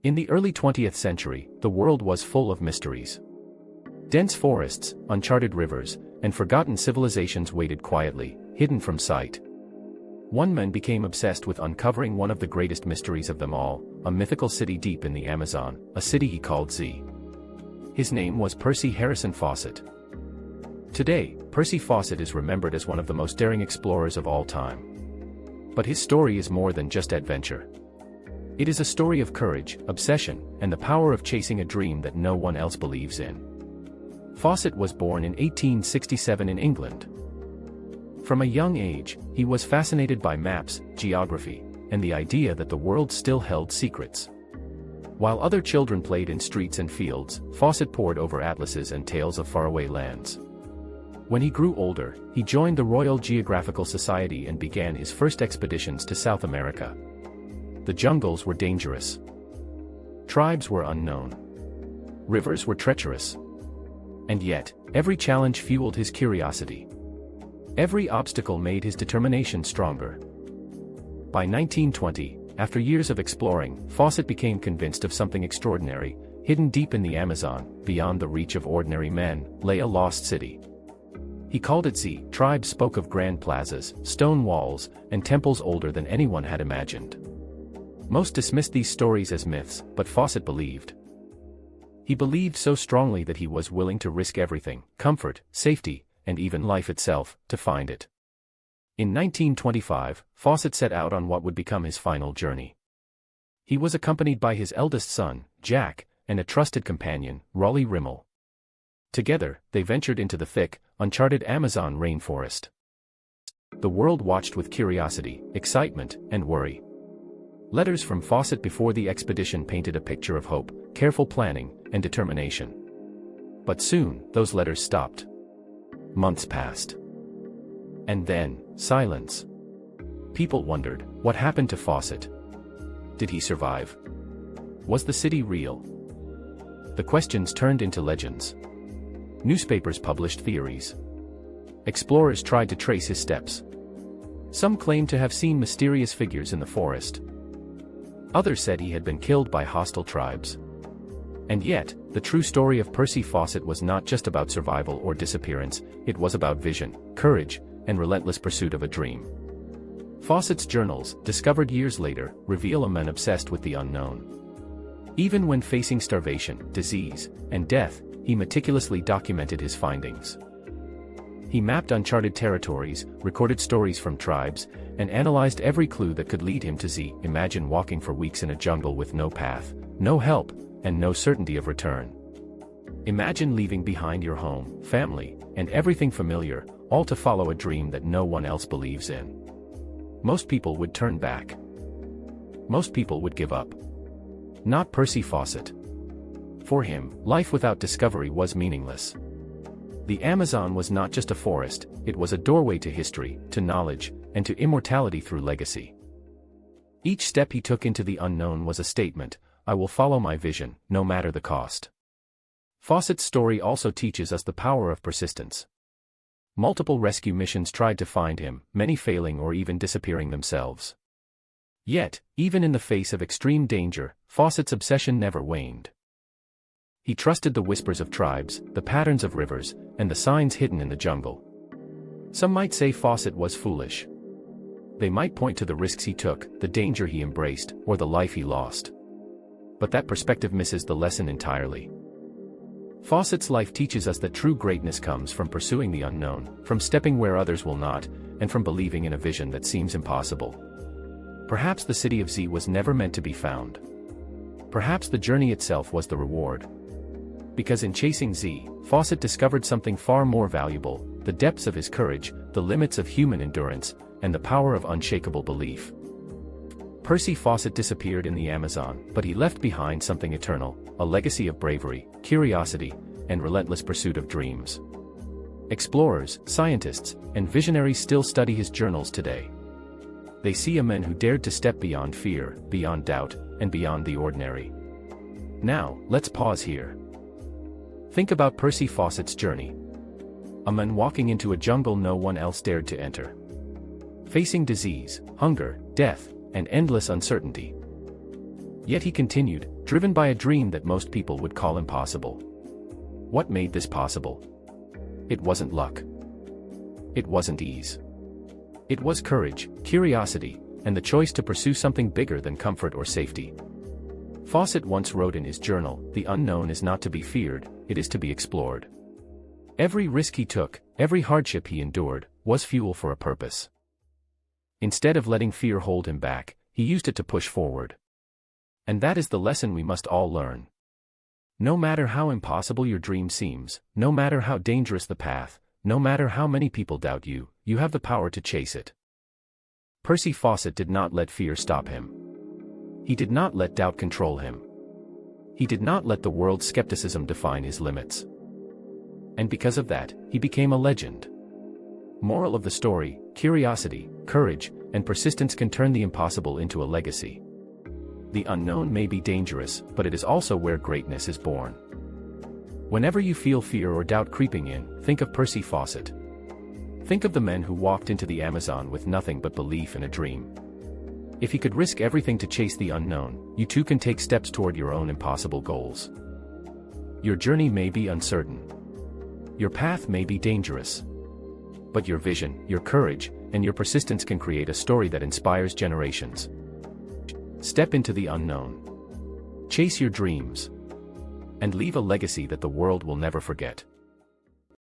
In the early 20th century, the world was full of mysteries. Dense forests, uncharted rivers, and forgotten civilizations waited quietly, hidden from sight. One man became obsessed with uncovering one of the greatest mysteries of them all, a mythical city deep in the Amazon, a city he called Z. His name was Percy Harrison Fawcett. Today, Percy Fawcett is remembered as one of the most daring explorers of all time. But his story is more than just adventure. It is a story of courage, obsession, and the power of chasing a dream that no one else believes in. Fawcett was born in 1867 in England. From a young age, he was fascinated by maps, geography, and the idea that the world still held secrets. While other children played in streets and fields, Fawcett pored over atlases and tales of faraway lands. When he grew older, he joined the Royal Geographical Society and began his first expeditions to South America. The jungles were dangerous. Tribes were unknown. Rivers were treacherous. And yet, every challenge fueled his curiosity. Every obstacle made his determination stronger. By 1920, after years of exploring, Fawcett became convinced of something extraordinary. Hidden deep in the Amazon, beyond the reach of ordinary men, lay a lost city. He called it Z. Tribes spoke of grand plazas, stone walls, and temples older than anyone had imagined. Most dismissed these stories as myths, but Fawcett believed. He believed so strongly that he was willing to risk everything, comfort, safety, and even life itself, to find it. In 1925, Fawcett set out on what would become his final journey. He was accompanied by his eldest son, Jack, and a trusted companion, Raleigh Rimmel. Together, they ventured into the thick, uncharted Amazon rainforest. The world watched with curiosity, excitement, and worry. Letters from Fawcett before the expedition painted a picture of hope, careful planning, and determination. But soon, those letters stopped. Months passed. And then, silence. People wondered, what happened to Fawcett? Did he survive? Was the city real? The questions turned into legends. Newspapers published theories. Explorers tried to trace his steps. Some claimed to have seen mysterious figures in the forest. Others said he had been killed by hostile tribes. And yet, the true story of Percy Fawcett was not just about survival or disappearance, it was about vision, courage, and relentless pursuit of a dream. Fawcett's journals, discovered years later, reveal a man obsessed with the unknown. Even when facing starvation, disease, and death, he meticulously documented his findings. He mapped uncharted territories, recorded stories from tribes, and analyzed every clue that could lead him to Z. Imagine walking for weeks in a jungle with no path, no help, and no certainty of return. Imagine leaving behind your home, family, and everything familiar, all to follow a dream that no one else believes in. Most people would turn back. Most people would give up. Not Percy Fawcett. For him, life without discovery was meaningless. The Amazon was not just a forest, it was a doorway to history, to knowledge, and to immortality through legacy. Each step he took into the unknown was a statement: I will follow my vision, no matter the cost. Fawcett's story also teaches us the power of persistence. Multiple rescue missions tried to find him, many failing or even disappearing themselves. Yet, even in the face of extreme danger, Fawcett's obsession never waned. He trusted the whispers of tribes, the patterns of rivers, and the signs hidden in the jungle. Some might say Fawcett was foolish. They might point to the risks he took, the danger he embraced, or the life he lost. But that perspective misses the lesson entirely. Fawcett's life teaches us that true greatness comes from pursuing the unknown, from stepping where others will not, and from believing in a vision that seems impossible. Perhaps the city of Z was never meant to be found. Perhaps the journey itself was the reward. Because in chasing Z, Fawcett discovered something far more valuable: the depths of his courage, the limits of human endurance, and the power of unshakable belief. Percy Fawcett disappeared in the Amazon, but he left behind something eternal, a legacy of bravery, curiosity, and relentless pursuit of dreams. Explorers, scientists, and visionaries still study his journals today. They see a man who dared to step beyond fear, beyond doubt, and beyond the ordinary. Now, let's pause here. Think about Percy Fawcett's journey. A man walking into a jungle no one else dared to enter. Facing disease, hunger, death, and endless uncertainty. Yet he continued, driven by a dream that most people would call impossible. What made this possible? It wasn't luck. It wasn't ease. It was courage, curiosity, and the choice to pursue something bigger than comfort or safety. Fawcett once wrote in his journal, "The unknown is not to be feared, it is to be explored." Every risk he took, every hardship he endured, was fuel for a purpose. Instead of letting fear hold him back, he used it to push forward. And that is the lesson we must all learn. No matter how impossible your dream seems, no matter how dangerous the path, no matter how many people doubt you, you have the power to chase it. Percy Fawcett did not let fear stop him. He did not let doubt control him. He did not let the world's skepticism define his limits. And because of that, he became a legend. Moral of the story: curiosity, courage, and persistence can turn the impossible into a legacy. The unknown may be dangerous, but it is also where greatness is born. Whenever you feel fear or doubt creeping in, think of Percy Fawcett. Think of the men who walked into the Amazon with nothing but belief and a dream. If he could risk everything to chase the unknown, you too can take steps toward your own impossible goals. Your journey may be uncertain. Your path may be dangerous. But your vision, your courage, and your persistence can create a story that inspires generations. Step into the unknown. Chase your dreams. And leave a legacy that the world will never forget.